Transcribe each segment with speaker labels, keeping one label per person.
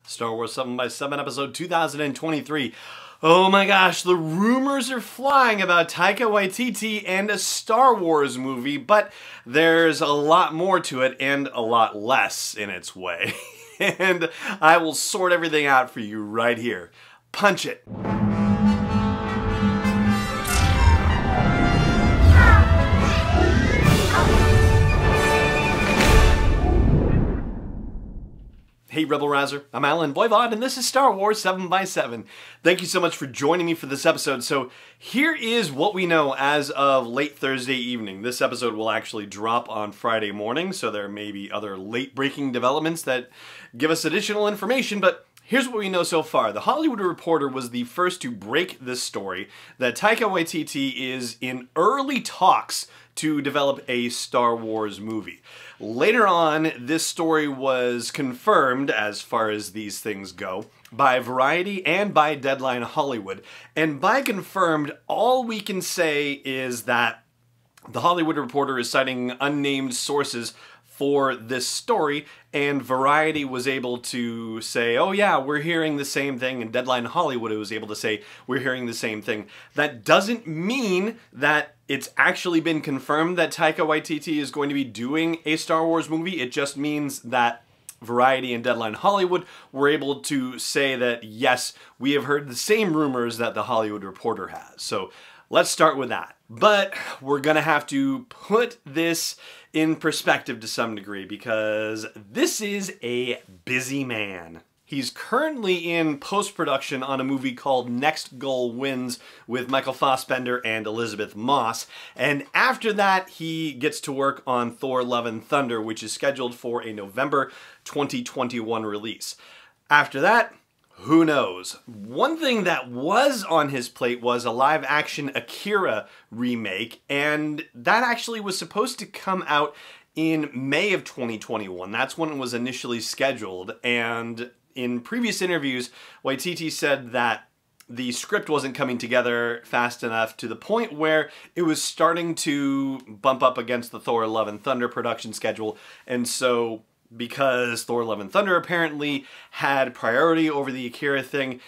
Speaker 1: Star Wars 7x7 episode 2023. Oh my gosh, the rumors are flying about Taika Waititi and a Star Wars movie, but there's a lot more to it and a lot less in its way. And I will sort everything out for you right here. Punch it. Hey Rebel Rouser, I'm Alan Voivod and this is Star Wars 7x7. Thank you so much for joining me for this episode. So here is what we know as of late Thursday evening. This episode will actually drop on Friday morning, so there may be other late breaking developments that give us additional information, but here's what we know so far. The Hollywood Reporter was the first to break this story that Taika Waititi is in early talks to develop a Star Wars movie. Later on, this story was confirmed, as far as these things go, by Variety and by Deadline Hollywood. And by confirmed, all we can say is that the Hollywood Reporter is citing unnamed sources for this story, and Variety was able to say, oh yeah, we're hearing the same thing, and Deadline Hollywood was able to say, we're hearing the same thing. That doesn't mean that it's actually been confirmed that Taika Waititi is going to be doing a Star Wars movie. It just means that Variety and Deadline Hollywood were able to say that, yes, we have heard the same rumors that the Hollywood Reporter has. So let's start with that. But we're gonna have to put this in perspective to some degree because this is a busy man. He's currently in post-production on a movie called Next Goal Wins with Michael Fassbender and Elizabeth Moss. And after that, he gets to work on Thor: Love and Thunder, which is scheduled for a November 2021 release. After that, who knows? One thing that was on his plate was a live-action Akira remake, and that actually was supposed to come out in May of 2021. That's when it was initially scheduled, and in previous interviews, Waititi said that the script wasn't coming together fast enough to the point where it was starting to bump up against the Thor: Love and Thunder production schedule, and so because Thor: Love and Thunder apparently had priority over the Akira thing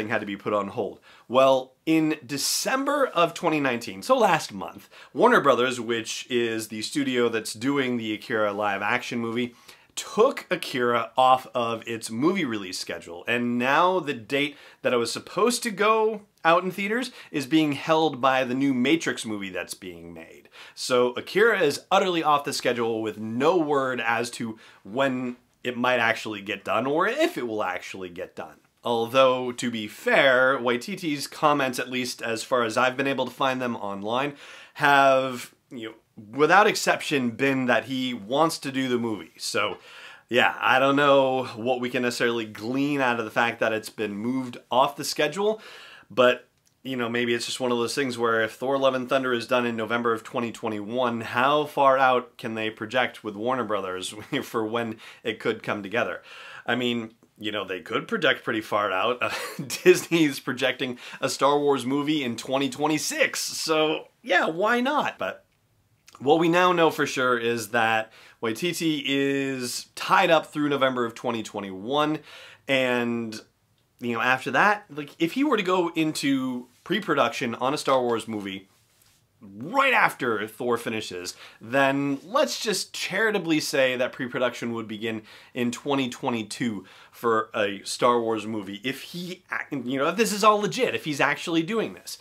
Speaker 1: had to be put on hold. Well, in December of 2019, so last month, Warner Brothers, which is the studio that's doing the Akira live-action movie, took Akira off of its movie release schedule, and now the date that it was supposed to go out in theaters is being held by the new Matrix movie that's being made. So Akira is utterly off the schedule with no word as to when it might actually get done or if it will actually get done. Although, to be fair, Waititi's comments, at least as far as I've been able to find them online, have, without exception, been that he wants to do the movie. So, yeah, I don't know what we can necessarily glean out of the fact that it's been moved off the schedule, but, maybe it's just one of those things where if Thor: Love and Thunder is done in November of 2021, how far out can they project with Warner Brothers for when it could come together? I mean, they could project pretty far out. Disney's projecting a Star Wars movie in 2026, so yeah, why not? But what we now know for sure is that Waititi is tied up through November of 2021, and after that, if he were to go into pre-production on a Star Wars movie right after Thor finishes, then let's just charitably say that pre-production would begin in 2022 for a Star Wars movie. If he, if this is all legit, if he's actually doing this.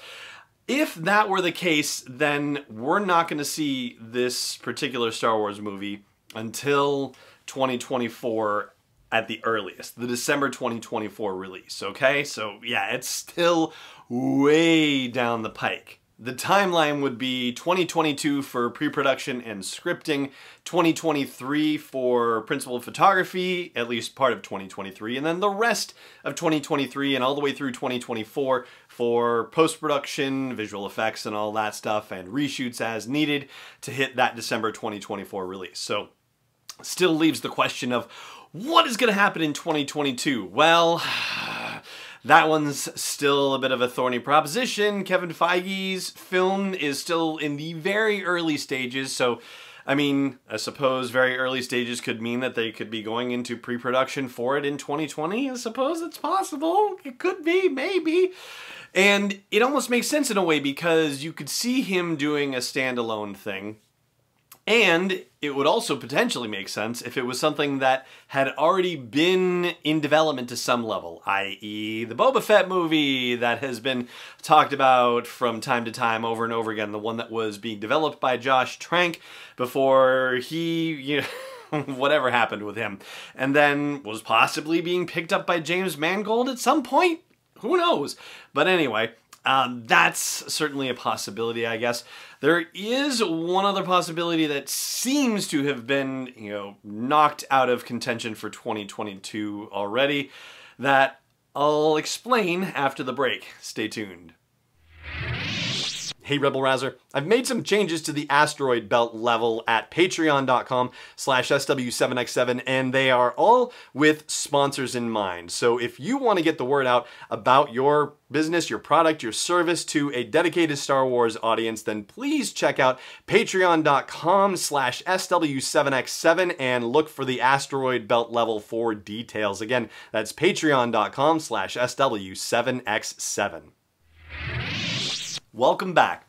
Speaker 1: If that were the case, then we're not going to see this particular Star Wars movie until 2024 at the earliest, the December 2024 release, okay? So yeah, it's still way down the pike. The timeline would be 2022 for pre-production and scripting, 2023 for principal photography, at least part of 2023, and then the rest of 2023 and all the way through 2024 for post-production, visual effects and all that stuff, and reshoots as needed to hit that December 2024 release. So still leaves the question of what is going to happen in 2022? Well, that one's still a bit of a thorny proposition. Kevin Feige's film is still in the very early stages, so I mean, I suppose very early stages could mean that they could be going into pre-production for it in 2020. I suppose it's possible. It could be, maybe. And it almost makes sense in a way because you could see him doing a standalone thing. And it would also potentially make sense if it was something that had already been in development to some level, i.e. the Boba Fett movie that has been talked about from time to time over and over again, the one that was being developed by Josh Trank before he, whatever happened with him, and then was possibly being picked up by James Mangold at some point. Who knows? But anyway, that's certainly a possibility, I guess. There is one other possibility that seems to have been, knocked out of contention for 2022 already that I'll explain after the break. Stay tuned. Hey Rebel Rouser, I've made some changes to the asteroid belt level at patreon.com/SW7X7, and they are all with sponsors in mind. So if you want to get the word out about your business, your product, your service to a dedicated Star Wars audience, then please check out patreon.com/SW7X7 and look for the asteroid belt level for details. Again, that's patreon.com/SW7X7. Welcome back.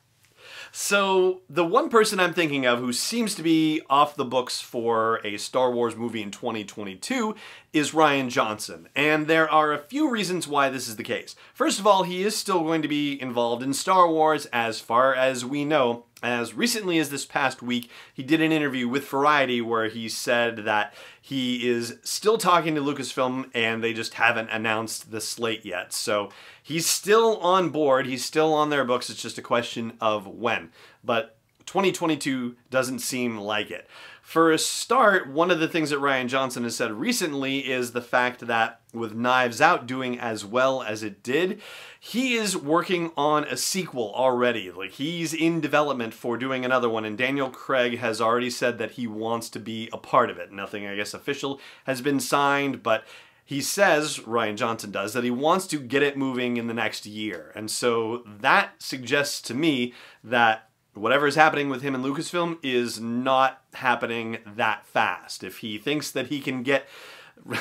Speaker 1: So, the one person I'm thinking of who seems to be off the books for a Star Wars movie in 2022 is Rian Johnson, and there are a few reasons why this is the case. First of all, he is still going to be involved in Star Wars as far as we know. As recently as this past week, he did an interview with Variety where he said that he is still talking to Lucasfilm and they just haven't announced the slate yet. So he's still on board, he's still on their books, it's just a question of when. But 2022 doesn't seem like it. For a start, one of the things that Rian Johnson has said recently is the fact that with Knives Out doing as well as it did, he is working on a sequel already. Like, he's in development for doing another one, and Daniel Craig has already said that he wants to be a part of it. Nothing, I guess, official has been signed, but he says, Rian Johnson does, that he wants to get it moving in the next year. And so that suggests to me that whatever is happening with him and Lucasfilm is not happening that fast. If he thinks that he can get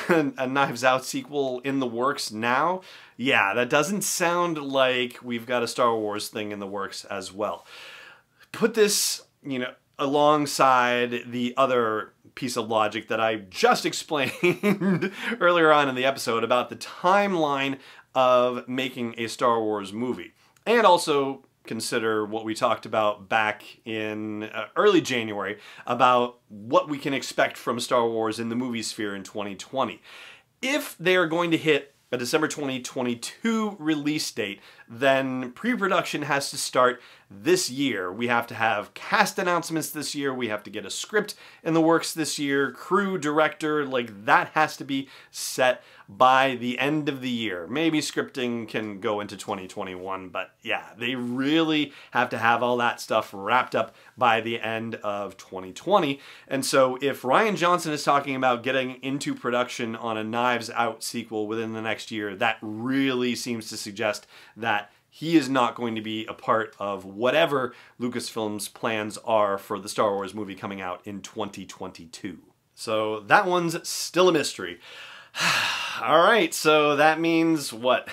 Speaker 1: a Knives Out sequel in the works now, yeah, that doesn't sound like we've got a Star Wars thing in the works as well. Put this, alongside the other piece of logic that I just explained earlier on in the episode about the timeline of making a Star Wars movie. And also consider what we talked about back in early January about what we can expect from Star Wars in the movie sphere in 2020. If they are going to hit a December 2022 release date, then pre-production has to start this year. We have to have cast announcements this year, we have to get a script in the works this year, crew, director, like that has to be set by the end of the year. Maybe scripting can go into 2021, but yeah, they really have to have all that stuff wrapped up by the end of 2020. And so if Rian Johnson is talking about getting into production on a Knives Out sequel within the next year, that really seems to suggest that he is not going to be a part of whatever Lucasfilm's plans are for the Star Wars movie coming out in 2022. So that one's still a mystery. Alright, so that means what?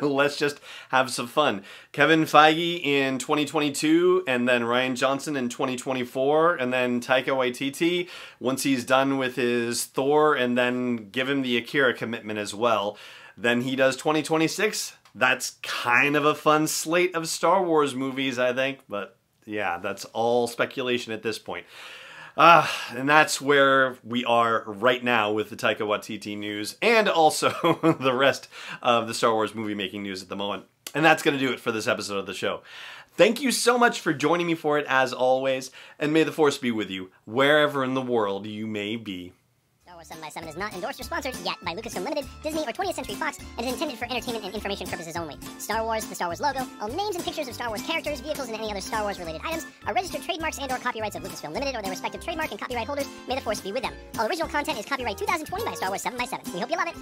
Speaker 1: Let's just have some fun. Kevin Feige in 2022, and then Rian Johnson in 2024, and then Taika Waititi once he's done with his Thor, and then give him the Akira commitment as well. Then he does 2026. That's kind of a fun slate of Star Wars movies, I think, but yeah, that's all speculation at this point. And that's where we are right now with the Taika Waititi news, and also the rest of the Star Wars movie making news at the moment. And that's going to do it for this episode of the show. Thank you so much for joining me for it, as always, and may the Force be with you, wherever in the world you may be.
Speaker 2: Star Wars 7x7 is not endorsed or sponsored yet by Lucasfilm Limited, Disney, or 20th Century Fox, and is intended for entertainment and information purposes only. Star Wars, the Star Wars logo, all names and pictures of Star Wars characters, vehicles, and any other Star Wars-related items are registered trademarks and/or copyrights of Lucasfilm Limited or their respective trademark and copyright holders. May the Force be with them. All original content is copyright 2020 by Star Wars 7x7. We hope you love it.